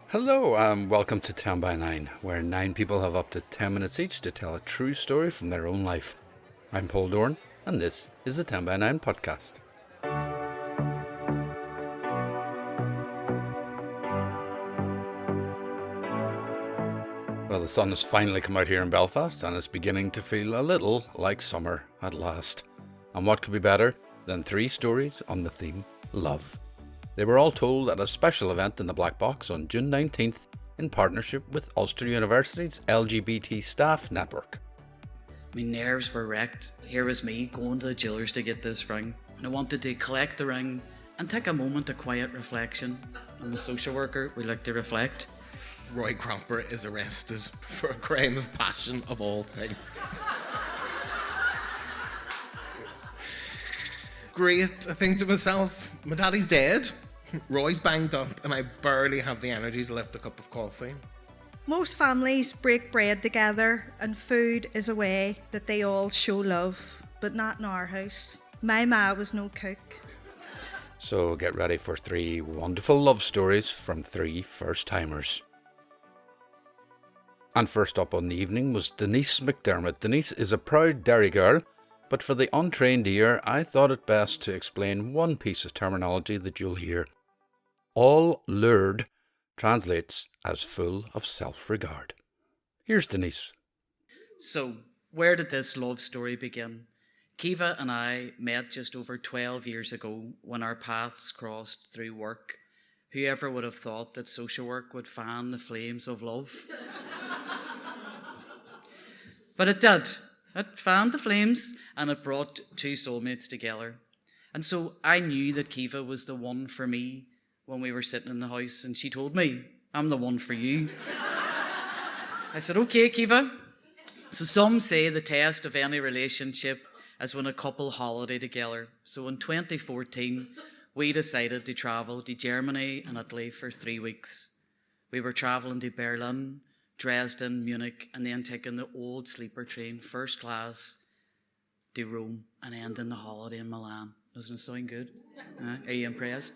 Hello, and welcome to 10 by 9, where 9 people have up to 10 minutes each to tell a true story from their own life. I'm Paul Dorn, and this is the 10 by 9 podcast. Well, the sun has finally come out here in Belfast, and it's beginning to feel a little like summer at last. And what could be better than 3 stories on the theme love? They were all told at a special event in the Black Box on June 19th in partnership with Ulster University's LGBT staff network. My nerves were wrecked. Here was me going to the jewellers to get this ring. And I wanted to collect the ring and take a moment of quiet reflection. I'm a social worker, we like to reflect. Roy Cropper is arrested for a crime of passion of all things. Great, I think to myself, my daddy's dead, Roy's banged up, and I barely have the energy to lift a cup of coffee. Most families break bread together, and food is a way that they all show love, but not in our house. My ma was no cook. So get ready for 3 wonderful love stories from 3 first-timers. And first up on the evening was Denise MacDermott. Denise is a proud Derry girl, but for the untrained ear, I thought it best to explain one piece of terminology that you'll hear. All lured translates as full of self-regard. Here's Denise. So, where did this love story begin? Kiva and I met just over 12 years ago when our paths crossed through work. Whoever would have thought that social work would fan the flames of love? But it did. It fanned the flames and it brought 2 soulmates together. And so I knew that Kiva was the one for me when we were sitting in the house, and she told me, I'm the one for you. I said, okay, Kiva. So some say the test of any relationship is when a couple holiday together. So in 2014, we decided to travel to Germany and Italy for 3 weeks. We were travelling to Berlin, Dresden, Munich, and then taking the old sleeper train, first class, to Rome, and ending the holiday in Milan. Doesn't it sound good? Are you impressed?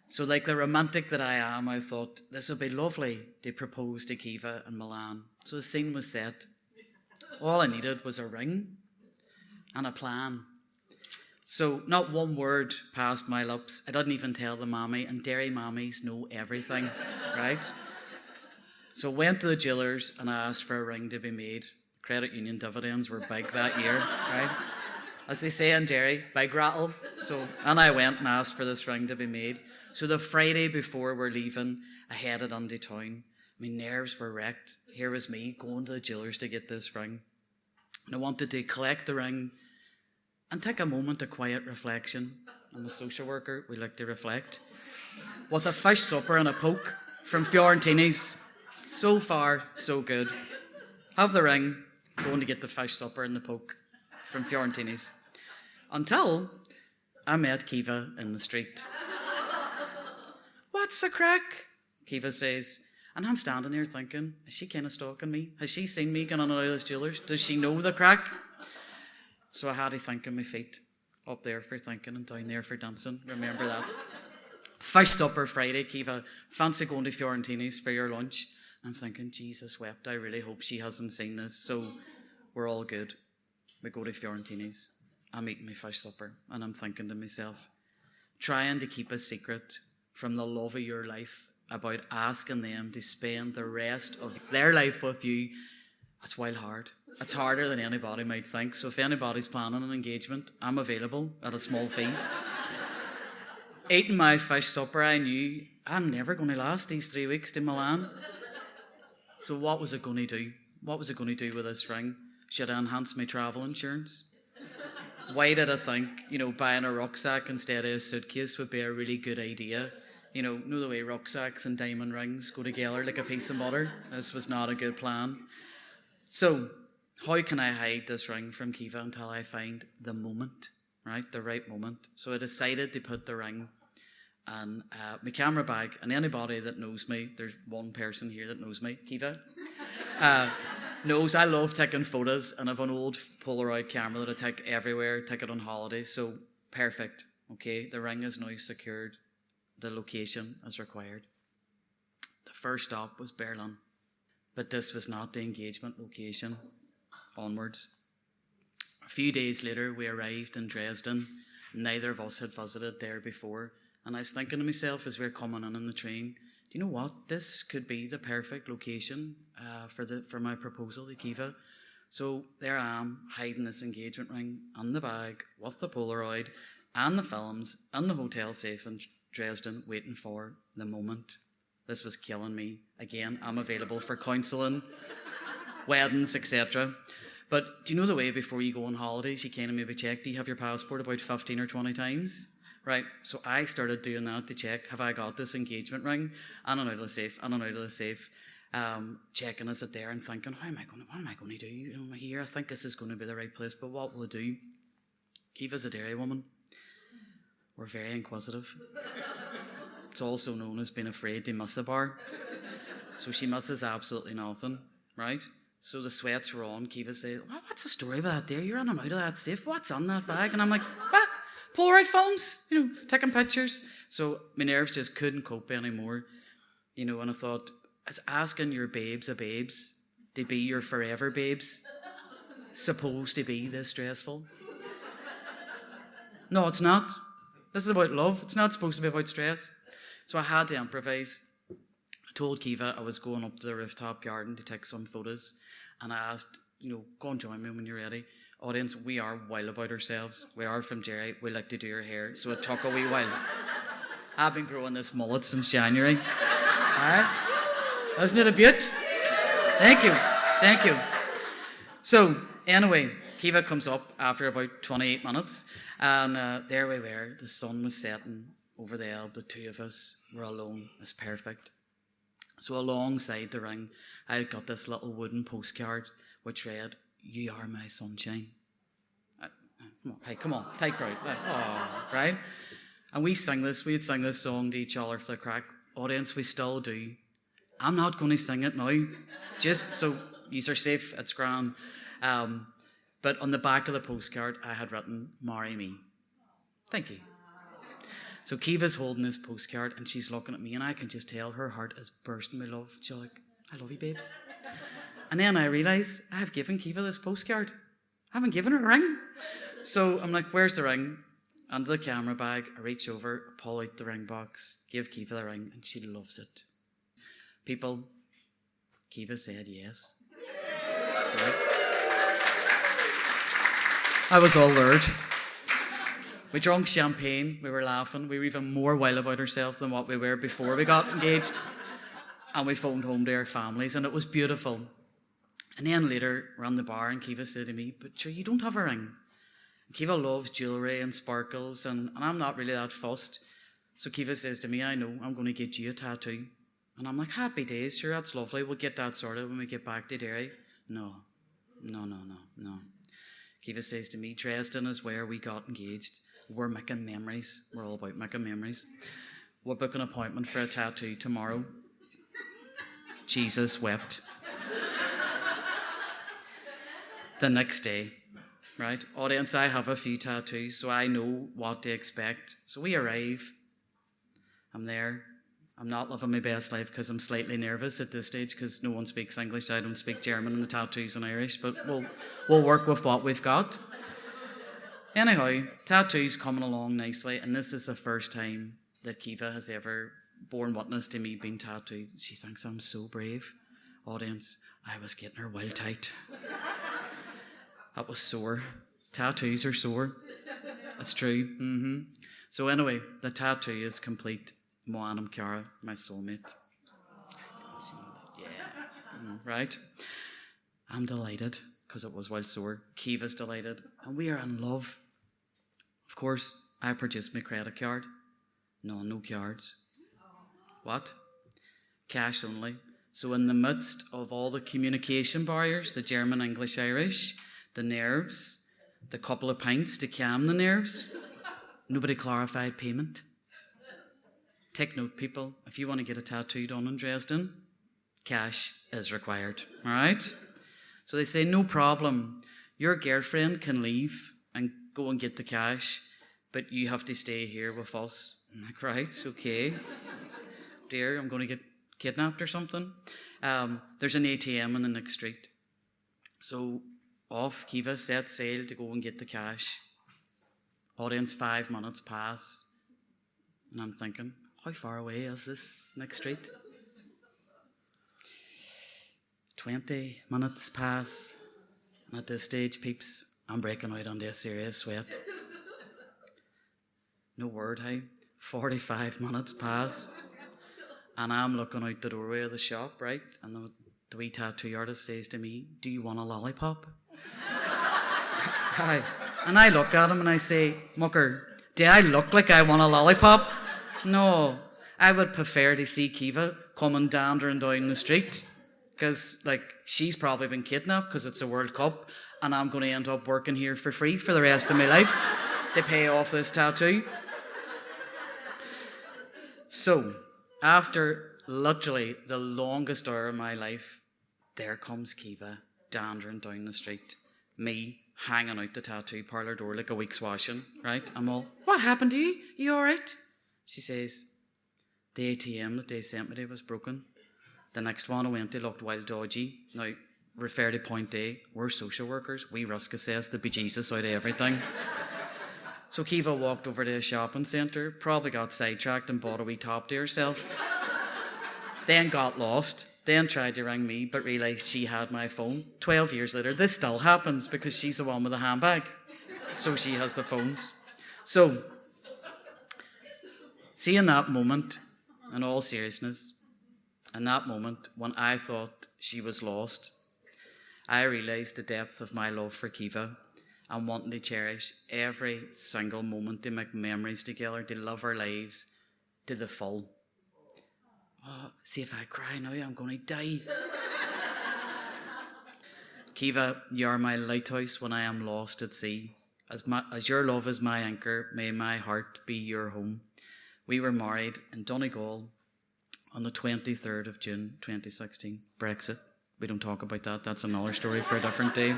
So like the romantic that I am, I thought this would be lovely to propose to Kiva in Milan. So the scene was set. All I needed was a ring and a plan. So not one word passed my lips. I didn't even tell the mammy, and Derry mammies know everything, right? So I went to the jewellers and I asked for a ring to be made. Credit union dividends were big that year, right? As they say in Derry, big rattle. And I went and asked for this ring to be made. So the Friday before we're leaving, I headed into town. My nerves were wrecked. Here was me going to the jewellers to get this ring. And I wanted to collect the ring and take a moment of quiet reflection. I'm a social worker, we like to reflect. With a fish supper and a poke from Fiorentini's. So far, so good. Have the ring, going to get the fish supper and the poke from Fiorentini's. Until I met Kiva in the street. What's the crack? Kiva says. And I'm standing there thinking, is she kind of stalking me? Has she seen me going on and out of this jewellers? Does she know the crack? So I had to think on my feet. Up there for thinking and down there for dancing. Remember that. Fish supper Friday, Kiva. Fancy going to Fiorentini's for your lunch? I'm thinking, Jesus wept, I really hope she hasn't seen this. So we're all good. We go to Fiorentini's. I'm eating my fish supper. And I'm thinking to myself, trying to keep a secret from the love of your life about asking them to spend the rest of their life with you, it's wild hard. It's harder than anybody might think. So if anybody's planning an engagement, I'm available at a small fee. Eating my fish supper, I knew I'm never going to last these 3 weeks to Milan. So what was it going to do? What was it going to do with this ring? Should I enhance my travel insurance? Why did I think, buying a rucksack instead of a suitcase would be a really good idea? Know the way rucksacks and diamond rings go together like a piece of butter? This was not a good plan. So, how can I hide this ring from Kiva until I find the moment, right? The right moment. So I decided to put the ring in my camera bag. And anybody that knows me, there's one person here that knows me, Kiva, knows I love taking photos, and I have an old Polaroid camera that I take everywhere, take it on holidays. So, perfect. Okay, the ring is now secured. The location is required. First stop was Berlin. But this was not the engagement location. Onwards. A few days later, we arrived in Dresden. Neither of us had visited there before. And I was thinking to myself as we were coming in the train, do you know what? This could be the perfect location for my proposal to Kiva. So there I am, hiding this engagement ring in the bag with the Polaroid and the films in the hotel safe in Dresden, waiting for the moment. This was killing me. Again, I'm available for counselling, weddings, etc. But do you know the way before you go on holidays, you kind of maybe check, do you have your passport about 15 or 20 times? Right, so I started doing that to check, have I got this engagement ring? In and out of the safe, checking is it there and thinking, what am I going to do? You know, here, I think this is going to be the right place, but what will I do? Kiva's a dairy woman. We're very inquisitive. It's also known as being afraid to miss a bar. So she misses absolutely nothing, right? So the sweats were on. Kiva said, what's the story about that there? You're in and out of that safe. What's in that bag? And I'm like, what? Polaroid films, taking pictures. So my nerves just couldn't cope anymore, and I thought, is asking your babes of babes to be your forever babes supposed to be this stressful? No, it's not. This is about love. It's not supposed to be about stress. So I had to improvise. I told Kiva I was going up to the rooftop garden to take some photos, and I asked, go and join me when you're ready. Audience, we are wild about ourselves. We are from Jerry. We like to do our hair, so it took a wee while. I've been growing this mullet since January. Alright? Isn't it a beaut? Thank you. So, anyway, Kiva comes up after about 28 minutes, and there we were. The sun was setting over the Elbe. The two of us were alone. It's perfect. So alongside the ring, I got this little wooden postcard which read, "You are my sunshine." Come on, tight crowd. Right? And we'd sing this song to each other for the crack. Audience, we still do. I'm not going to sing it now, just so yous are safe, it's grand. But on the back of the postcard, I had written, "Marry me." Thank you. So Kiva's holding this postcard and she's looking at me, and I can just tell her heart is bursting with love. She's like, "I love you, babes." And then I realise I have given Kiva this postcard. I haven't given her a ring. So I'm like, "Where's the ring?" Under the camera bag, I reach over, pull out the ring box, give Kiva the ring, and she loves it. People, Kiva said yes. Right? I was all lured. We drank champagne, we were laughing, we were even more wild about ourselves than what we were before we got engaged. And we phoned home to our families, and it was beautiful. And then later, we're on the bar, and Kiva said to me, "But sure, you don't have a ring." And Kiva loves jewellery and sparkles, and I'm not really that fussed. So Kiva says to me, "I know, I'm going to get you a tattoo." And I'm like, "Happy days, sure, that's lovely. We'll get that sorted when we get back to Derry." No. Kiva says to me, "Dresden is where we got engaged. We're making memories. We're all about making memories. We'll book an appointment for a tattoo tomorrow." Jesus wept. The next day, right? Audience, I have a few tattoos, so I know what to expect. So we arrive. I'm there. I'm not living my best life because I'm slightly nervous at this stage because no one speaks English. I don't speak German, and the tattoo's in Irish, but we'll work with what we've got. Anyhow, tattoo's coming along nicely, and this is the first time that Kiva has ever borne witness to me being tattooed. She thinks I'm so brave. Audience, I was getting her well tight. That was sore. Tattoos are sore. It's true. So anyway, the tattoo is complete. Moanam Cara, my soulmate. Yeah. Right? I'm delighted because it was well sore. Kiva's delighted. And we are in love. Of course, I produced my credit card. No cards. What? Cash only. So in the midst of all the communication barriers, the German, English, Irish, the nerves, the couple of pints to calm the nerves, nobody clarified payment. Take note, people, if you want to get a tattoo done in Dresden, cash is required, all right? So they say, "No problem, your girlfriend can leave and go and get the cash, but you have to stay here with us." I'm like, "Right, okay. Dear, I'm going to get kidnapped or something. There's an ATM in the next street. So off Kiva set sail to go and get the cash. Audience, 5 minutes pass. And I'm thinking, how far away is this next street? 20 minutes pass. And at this stage, peeps, I'm breaking out into a serious sweat. No word how. 45 minutes pass. And I'm looking out the doorway of the shop, right? And the wee tattoo artist says to me, do you want a lollipop? Hi. And I look at him and I say, Mucker, do I look like I want a lollipop? No. I would prefer to see Kiva coming dandering down the street. Because, she's probably been kidnapped because it's a World Cup and I'm going to end up working here for free for the rest of my life to pay off this tattoo. So, after literally the longest hour of my life, there comes Kiva dandering down the street. Me hanging out the tattoo parlour door like a week's washing, right? I'm all, what happened to you? You all right? She says, the ATM that they sent me to was broken. The next one I went to looked wild dodgy. Now, refer to point A, we're social workers. We risk assess the bejesus out of everything. So Kiva walked over to a shopping centre, probably got sidetracked and bought a wee top to herself. Then got lost, then tried to ring me, but realised she had my phone. 12 years later, this still happens because she's the one with the handbag. So she has the phones. So, see, in that moment, in all seriousness, in that moment when I thought she was lost, I realised the depth of my love for Kiva and wanting to cherish every single moment, to make memories together, to love our lives to the full. Oh, see, if I cry now, I'm going to die. Kiva, you're my lighthouse when I am lost at sea. As your love is my anchor, may my heart be your home. We were married in Donegal on the 23rd of June 2016. Brexit. We don't talk about that. That's another story for a different day.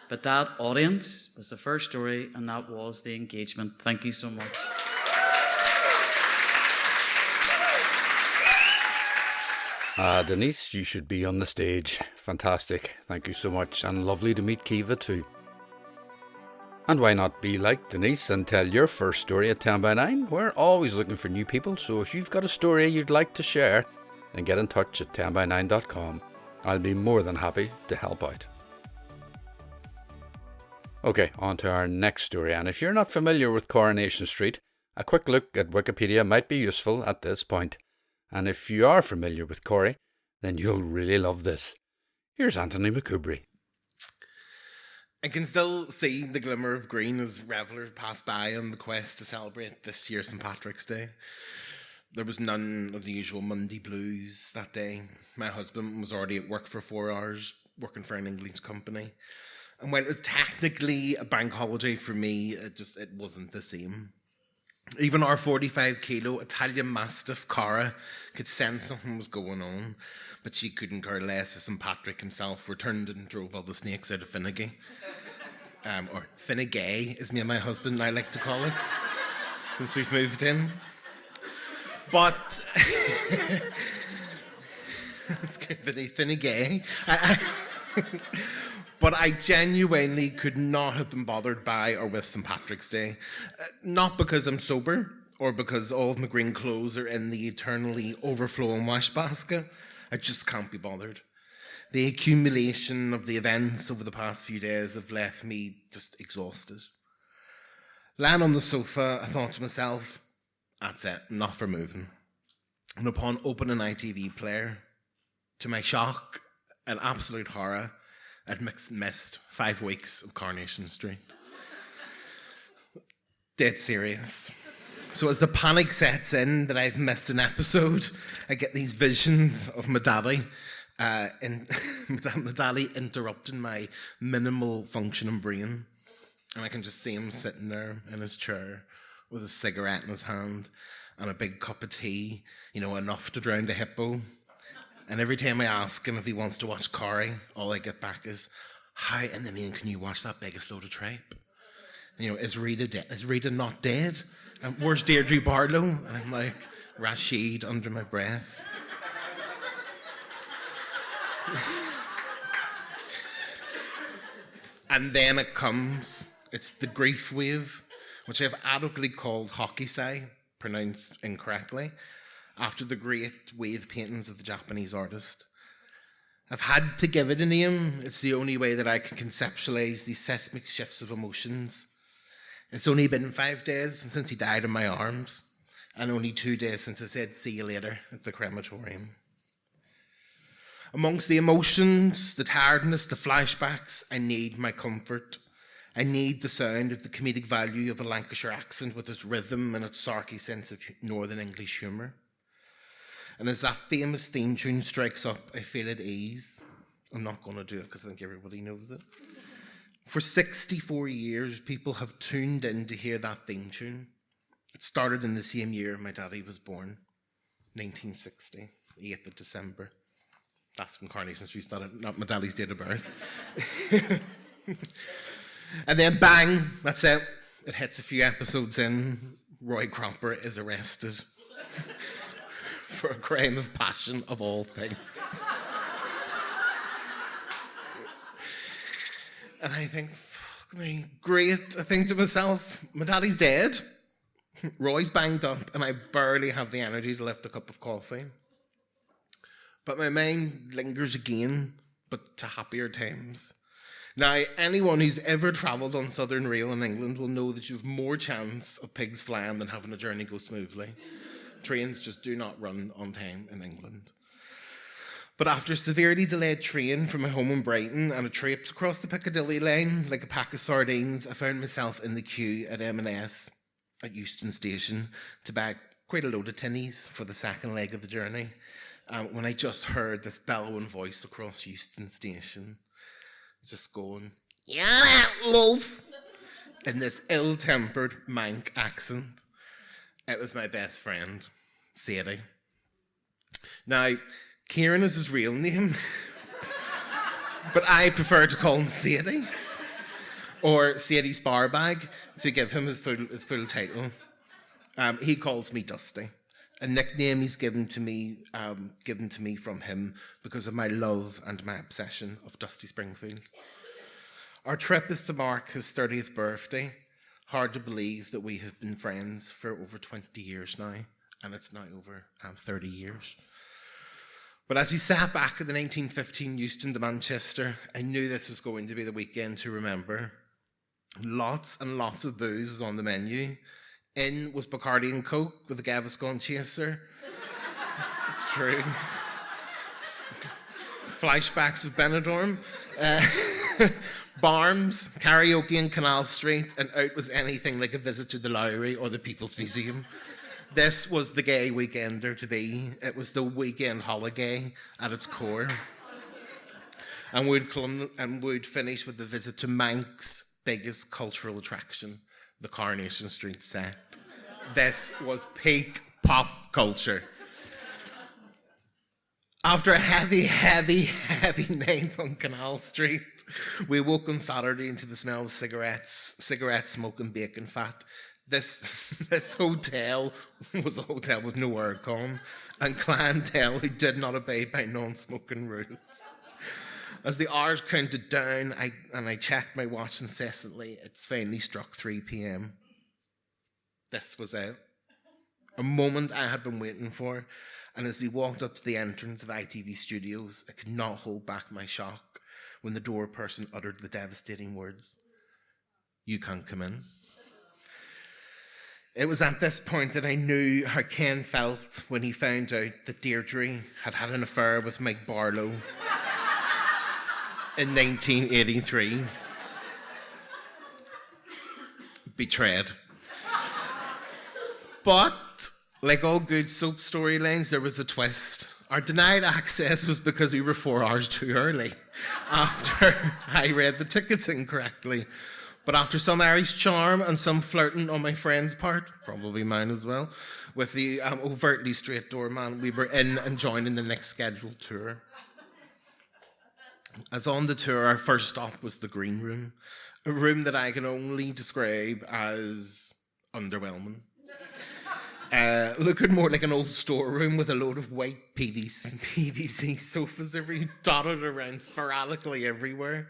But that, audience, was the first story, and that was the engagement. Thank you so much. Denise, you should be on the stage. Fantastic. Thank you so much. And lovely to meet Kiva too. And why not be like Denise and tell your first story at 10 by 9? We're always looking for new people, so if you've got a story you'd like to share, then get in touch at 10by9.com. I'll be more than happy to help out. Okay, on to our next story. And if you're not familiar with Coronation Street, a quick look at Wikipedia might be useful at this point. And if you are familiar with Corrie, then you'll really love this. Here's Anthony McCoubrey. I can still see the glimmer of green as revellers pass by on the quest to celebrate this year's St. Patrick's Day. There was none of the usual Monday blues that day. My husband was already at work for 4 hours, working for an English company. And when it was technically a bank holiday for me, it wasn't the same. Even our 45-kilo Italian Mastiff, Cara, could sense something was going on, but she couldn't care less if St. Patrick himself returned and drove all the snakes out of Finnegy. Or Finnegay, is me and my husband and I like to call it, since we've moved in. But it's kind of Finnegay. But I genuinely could not have been bothered by or with St. Patrick's Day. Not because I'm sober or because all of my green clothes are in the eternally overflowing wash basket. I just can't be bothered. The accumulation of the events over the past few days have left me just exhausted. Lying on the sofa, I thought to myself, that's it, not for moving. And upon opening an ITV player, to my shock and absolute horror, I'd missed 5 weeks of Coronation Street. Dead serious. So as the panic sets in that I've missed an episode, I get these visions of my daddy, my daddy interrupting my minimal functioning brain. And I can just see him sitting there in his chair with a cigarette in his hand and a big cup of tea, enough to drown the hippo. And every time I ask him if he wants to watch Corrie, all I get back is, how in the name can you watch that biggest load of tripe? Is Rita dead? Is Rita not dead? And where's Deirdre Barlow? And I'm like, Rashid under my breath. And then it comes. It's the grief wave, which I've adequately called hockey sai, pronounced incorrectly, after the great wave paintings of the Japanese artist. I've had to give it a name. It's the only way that I can conceptualize these seismic shifts of emotions. It's only been 5 days since he died in my arms, and only 2 days since I said, "See you later," at the crematorium. Amongst the emotions, the tiredness, the flashbacks, I need my comfort. I need the sound of the comedic value of a Lancashire accent with its rhythm and its sarky sense of Northern English humour. And as that famous theme tune strikes up, I feel at ease. I'm not going to do it because I think everybody knows it. For 64 years, people have tuned in to hear that theme tune. It started in the same year my daddy was born, 1960, 8th of December. That's when Coronation St started, not my daddy's date of birth. And then bang, that's it. It hits a few episodes in. Roy Cropper is arrested for a crime of passion of all things. And I think, fuck me, great. I think to myself, my daddy's dead. Roy's banged up, and I barely have the energy to lift a cup of coffee. But my mind lingers again, but to happier times. Now, anyone who's ever travelled on Southern Rail in England will know that you have more chance of pigs flying than having a journey go smoothly. Trains just do not run on time in England. But after a severely delayed train from my home in Brighton and a traipse across the Piccadilly line like a pack of sardines, I found myself in the queue at M&S at Euston Station to buy quite a load of tinnies for the second leg of the journey. When I just heard this bellowing voice across Euston Station, just going, "Yeah, love," in this ill-tempered Manc accent. It was my best friend, Sadie. Now, Kieran is his real name, but I prefer to call him Sadie, or Sadie Sparbag, to give him his full title. He calls me Dusty, a nickname he's given to me from him because of my love and my obsession of Dusty Springfield. Our trip is to mark his 30th birthday. Hard to believe that we have been friends for over 20 years now, and it's now over 30 years. But as we sat back at the 1915 Euston to Manchester, I knew this was going to be the weekend to remember. Lots and lots of booze was on the menu. In was Bacardi and Coke with a Gaviscon chaser. It's true. Flashbacks of Benidorm. Barms, karaoke in Canal Street, and out was anything like a visit to the Lowry or the People's Museum. This was the gay weekender to be. It was the weekend holiday at its core. And we'd finish with the visit to Manx biggest cultural attraction, the Coronation St set. This was peak pop culture. After a heavy night on Canal Street, we woke on Saturday into the smell of cigarette smoke and bacon fat. This hotel was a hotel with no aircon and clientele who did not abide by non-smoking rules. As the hours counted down, I checked my watch incessantly. It finally struck 3 p.m. This was it. A moment I had been waiting for. And as we walked up to the entrance of ITV Studios, I could not hold back my shock when the door person uttered the devastating words, "You can't come in." It was at this point that I knew how Ken felt when he found out that Deirdre had had an affair with Mike Barlow in 1983. Betrayed. But like all good soap storylines, there was a twist. Our denied access was because we were 4 hours too early after I read the tickets incorrectly. But after some Irish charm and some flirting on my friend's part, probably mine as well, with the overtly straight doorman, we were in and joining the next scheduled tour. As on the tour, our first stop was the green room, a room that I can only describe as underwhelming. looking more like an old storeroom with a load of white PVC sofas dotted around sporadically everywhere.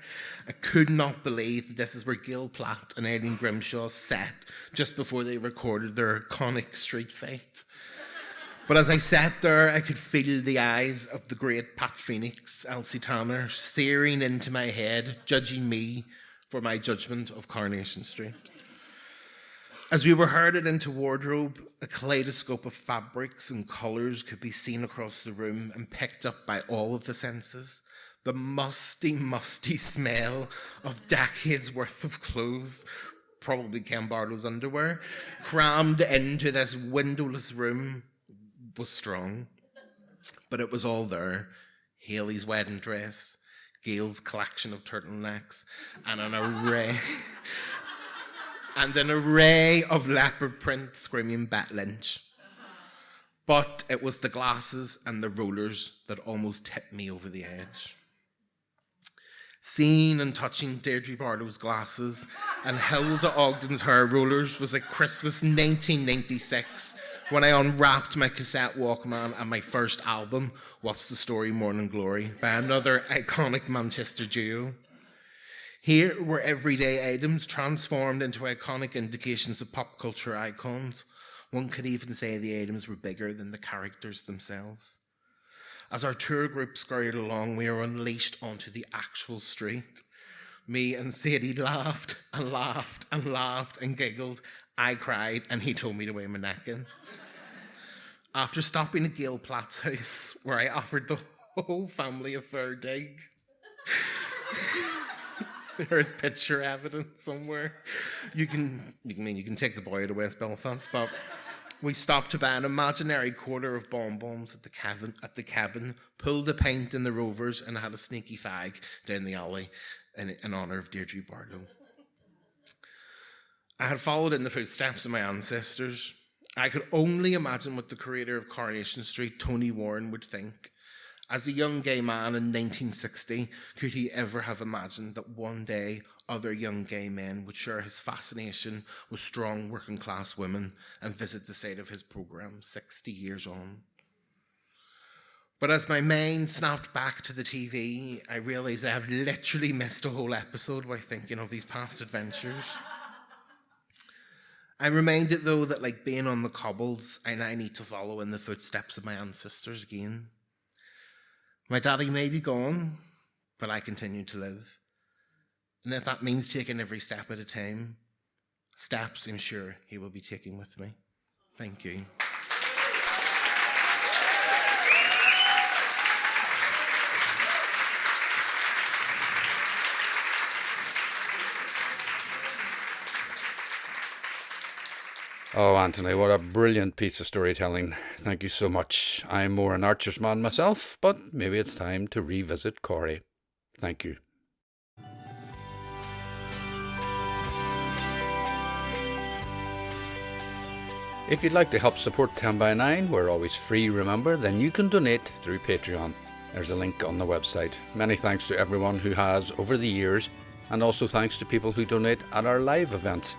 I could not believe that this is where Gil Platt and Aileen Grimshaw sat just before they recorded their iconic street fight. But as I sat there, I could feel the eyes of the great Pat Phoenix, Elsie Tanner, searing into my head, judging me for my judgment of Coronation Street. As we were herded into wardrobe, a kaleidoscope of fabrics and colours could be seen across the room and picked up by all of the senses. The musty, musty smell of decades worth of clothes, probably Ken Barlow's underwear, crammed into this windowless room was strong. But it was all there. Hayley's wedding dress, Gail's collection of turtlenecks, and an array of leopard print screaming Bet Lynch. But it was the glasses and the rollers that almost tipped me over the edge. Seeing and touching Deirdre Barlow's glasses and Hilda Ogden's hair rollers was like Christmas 1996 when I unwrapped my cassette Walkman and my first album, What's the Story, Morning Glory, by another iconic Manchester duo. Here were everyday items transformed into iconic indications of pop culture icons. One could even say the items were bigger than the characters themselves. As our tour group scurried along, we were unleashed onto the actual street. Me and Sadie laughed and laughed and laughed and giggled. I cried and he told me to weigh my neck in. After stopping at Gail Platt's house, where I offered the whole family a fair dig. There's picture evidence somewhere. You can take the boy to West Belfast, but we stopped to buy an imaginary quarter of bonbons at the cabin, pulled the paint in the Rovers, and had a sneaky fag down the alley in honour of Deirdre Barlow. I had followed in the footsteps of my ancestors. I could only imagine what the creator of Coronation Street, Tony Warren, would think. As a young gay man in 1960, could he ever have imagined that one day other young gay men would share his fascination with strong working class women and visit the site of his programme 60 years on? But as my mind snapped back to the TV, I realised I have literally missed a whole episode while thinking of these past adventures. I'm reminded, though, that like being on the cobbles, I now need to follow in the footsteps of my ancestors again. My daddy may be gone, but I continue to live. And if that means taking every step at a time, steps I'm sure he will be taking with me. Thank you. Oh, Anthony, what a brilliant piece of storytelling. Thank you so much. I'm more an Archer's man myself, but maybe it's time to revisit Corrie. Thank you. If you'd like to help support 10 by 9, we're always free, remember, then you can donate through Patreon. There's a link on the website. Many thanks to everyone who has over the years, and also thanks to people who donate at our live events.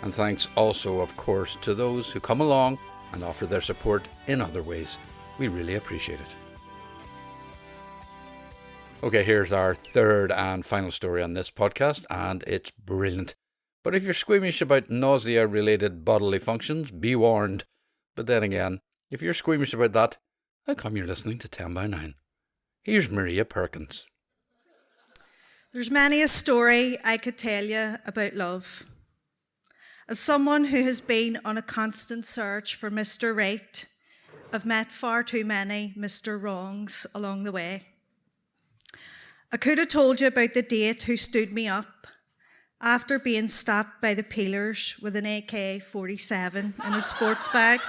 And thanks also, of course, to those who come along and offer their support in other ways. We really appreciate it. Okay, here's our third and final story on this podcast, and it's brilliant. But if you're squeamish about nausea-related bodily functions, be warned. But then again, if you're squeamish about that, how come you're listening to 10 by 9? Here's Maria Perkins. There's many a story I could tell you about love. As someone who has been on a constant search for Mr. Right, I've met far too many Mr. Wrongs along the way. I could have told you about the date who stood me up after being stopped by the peelers with an AK-47 in his sports bag.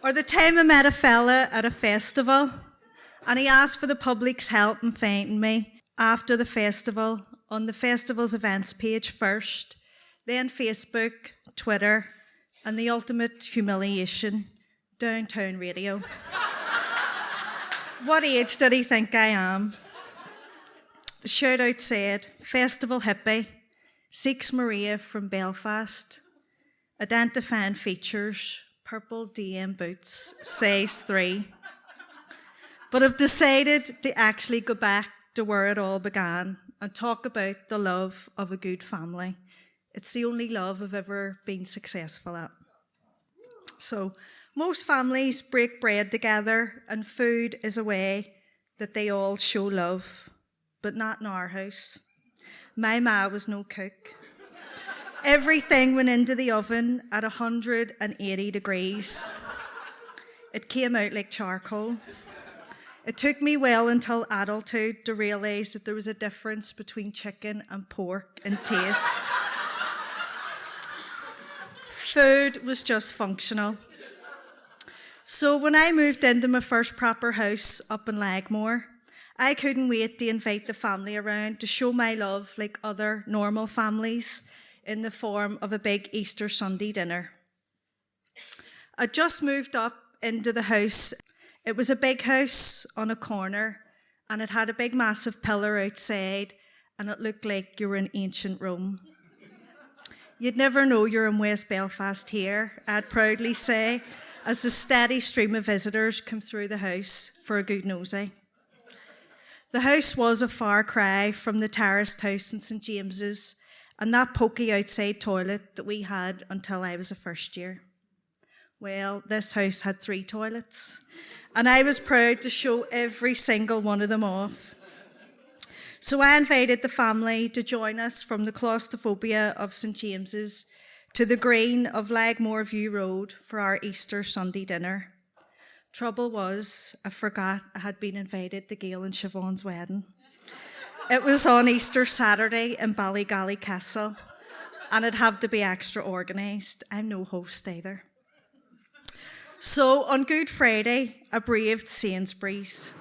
Or the time I met a fella at a festival and he asked for the public's help in finding me after the festival on the festival's events page first, then Facebook, Twitter, and the ultimate humiliation, Downtown Radio. What age did he think I am? The shout-out said, Festival hippie, seeks Maria from Belfast. Identifying features, purple DM boots, size 3. But I've decided to actually go back to where it all began and talk about the love of a good family. It's the only love I've ever been successful at. So, most families break bread together, and food is a way that they all show love, but not in our house. My ma was no cook. Everything went into the oven at 180 degrees. It came out like charcoal. It took me well until adulthood to realise that there was a difference between chicken and pork in taste. Food was just functional. So when I moved into my first proper house up in Lagmore, I couldn't wait to invite the family around to show my love like other normal families in the form of a big Easter Sunday dinner. I just moved up into the house. It was a big house on a corner, and it had a big massive pillar outside, and it looked like you were in ancient Rome. You'd never know you're in West Belfast here, I'd proudly say, as the steady stream of visitors come through the house for a good nosy. The house was a far cry from the terraced house in St James's and that pokey outside toilet that we had until I was a first year. Well, this house had 3 toilets, and I was proud to show every single one of them off. So I invited the family to join us from the claustrophobia of St James's to the green of Lagmore View Road for our Easter Sunday dinner. Trouble was, I forgot I had been invited to Gail and Siobhan's wedding. It was on Easter Saturday in Ballygally Castle, and it'd have to be extra organised. I'm no host either. So on Good Friday, I braved Sainsbury's.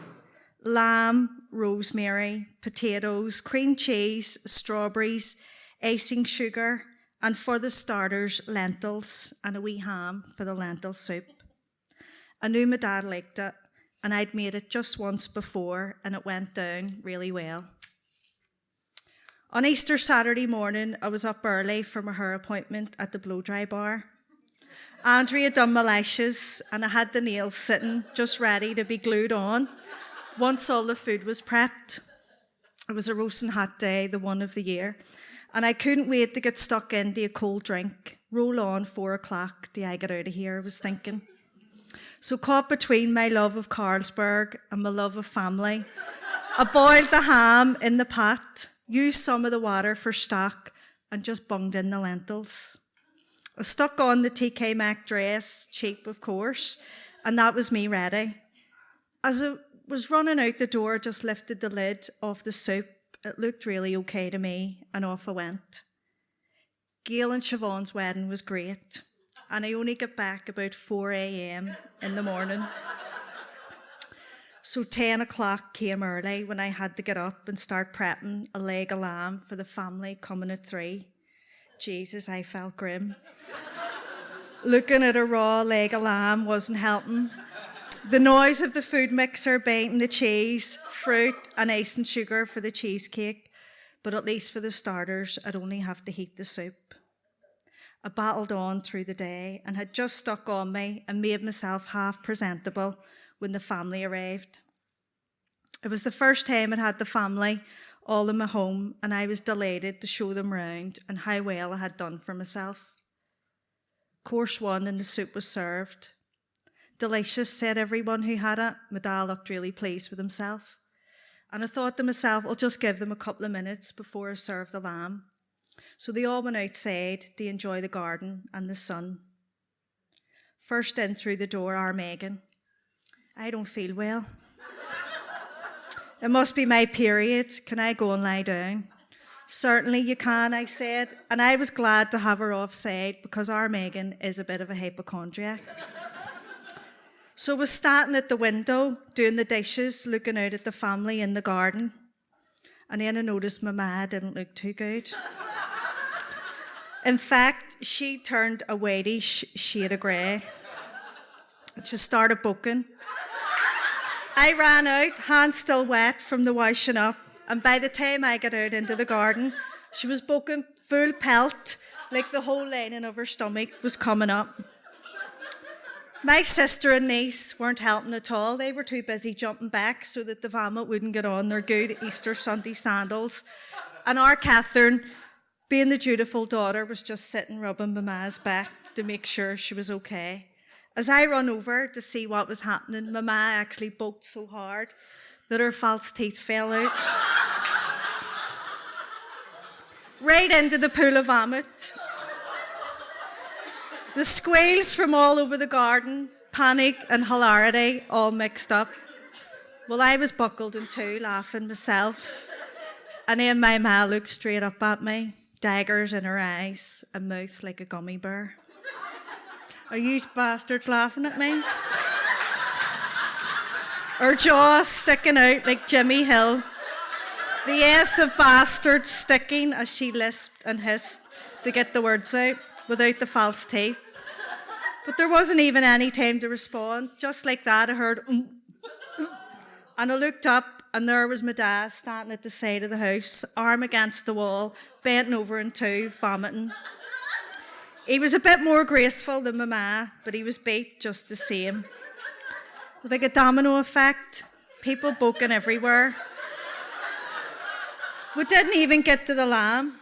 Lamb, rosemary, potatoes, cream cheese, strawberries, icing sugar, and for the starters, lentils and a wee ham for the lentil soup. I knew my dad liked it, and I'd made it just once before, and it went down really well. On Easter Saturday morning, I was up early for my hair appointment at the blow-dry bar. Andrea had done my lashes, and I had the nails sitting, just ready to be glued on, once all the food was prepped. It was a roasting hot day, the one of the year, and I couldn't wait to get stuck into a cold drink. Roll on 4 o'clock, do I get out of here, I was thinking. So caught between my love of Carlsberg and my love of family, I boiled the ham in the pot, used some of the water for stock, and just bunged in the lentils. I stuck on the TK Maxx dress, cheap of course, and that was me ready. As I was running out the door, I just lifted the lid off the soup. It looked really okay to me, and off I went. Gail and Siobhan's wedding was great, and I only got back about 4 a.m. in the morning. So 10 o'clock came early when I had to get up and start prepping a leg of lamb for the family coming at 3. Jesus, I felt grim. Looking at a raw leg of lamb wasn't helping. The noise of the food mixer biting the cheese, fruit and ice and sugar for the cheesecake, but at least for the starters, I'd only have to heat the soup. I battled on through the day and had just stuck on me and made myself half presentable when the family arrived. It was the first time I'd had the family all in my home, and I was delighted to show them round and how well I had done for myself. Course 1 and the soup was served. Delicious, said everyone who had it. My dad looked really pleased with himself. And I thought to myself, I'll just give them a couple of minutes before I serve the lamb. So they all went outside to enjoy the garden and the sun. First in through the door, our Megan. I don't feel well. It must be my period. Can I go and lie down? Certainly you can, I said, and I was glad to have her offside because our Megan is a bit of a hypochondriac. So I was standing at the window doing the dishes, looking out at the family in the garden, and then I noticed my ma didn't look too good. In fact, she turned a whitish shade of grey. She started booking. I ran out, hands still wet from the washing up, and by the time I got out into the garden, she was booking full pelt like the whole lining of her stomach was coming up. My sister and niece weren't helping at all. They were too busy jumping back so that the vomit wouldn't get on their good Easter Sunday sandals. And our Catherine, being the dutiful daughter, was just sitting rubbing Mama's back to make sure she was okay. As I run over to see what was happening, Mama actually boked so hard that her false teeth fell out. Right into the pool of vomit. The squeals from all over the garden, panic and hilarity all mixed up. Well, I was buckled in two, laughing myself. And then my ma looked straight up at me, daggers in her eyes, a mouth like a gummy bear. Are you bastards laughing at me? Her jaw sticking out like Jimmy Hill. The S of bastard sticking as she lisped and hissed to get the words out without the false teeth. But there wasn't even any time to respond. Just like that, I heard, and I looked up, and there was my dad standing at the side of the house, arm against the wall, bent over in two, vomiting. He was a bit more graceful than my ma, but he was beat just the same. It was like a domino effect, people boking everywhere. We didn't even get to the lamb.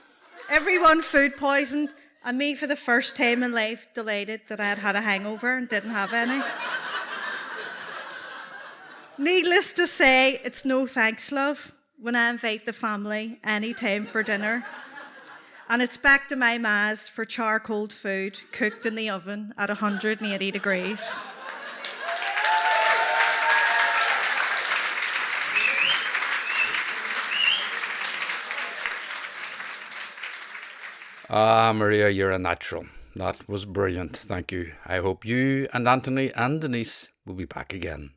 Everyone food poisoned, and me for the first time in life delighted that I had had a hangover and didn't have any. Needless to say, it's no thanks, love, when I invite the family any time for dinner. And it's back to my ma's for charcoal food cooked in the oven at 180 degrees. Maria, you're a natural. That was brilliant. Thank you. I hope you and Anthony and Denise will be back again.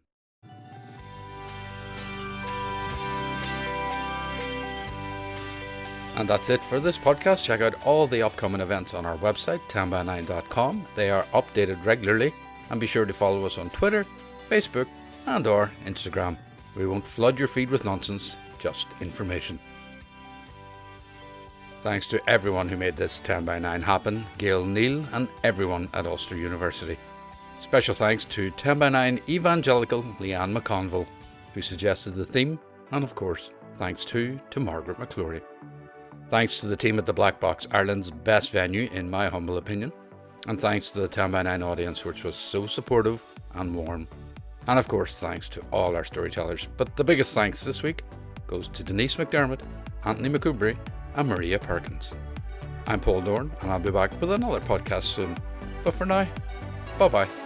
And that's it for this podcast. Check out all the upcoming events on our website, 10by9.com. They are updated regularly. And be sure to follow us on Twitter, Facebook and or Instagram. We won't flood your feed with nonsense, just information. Thanks to everyone who made this 10by9 happen, Gail Neal and everyone at Ulster University. Special thanks to 10by9 Evangelical Leanne McConville, who suggested the theme, and of course, thanks to Margaret McCoubrey. Thanks to the team at the Black Box, Ireland's best venue in my humble opinion, and thanks to the 10by9 audience, which was so supportive and warm. And of course, thanks to all our storytellers, but the biggest thanks this week goes to Denise MacDermott, Anthony McCoubrey, and Maria Perkins. I'm Paul Dorn, and I'll be back with another podcast soon. But for now, bye-bye.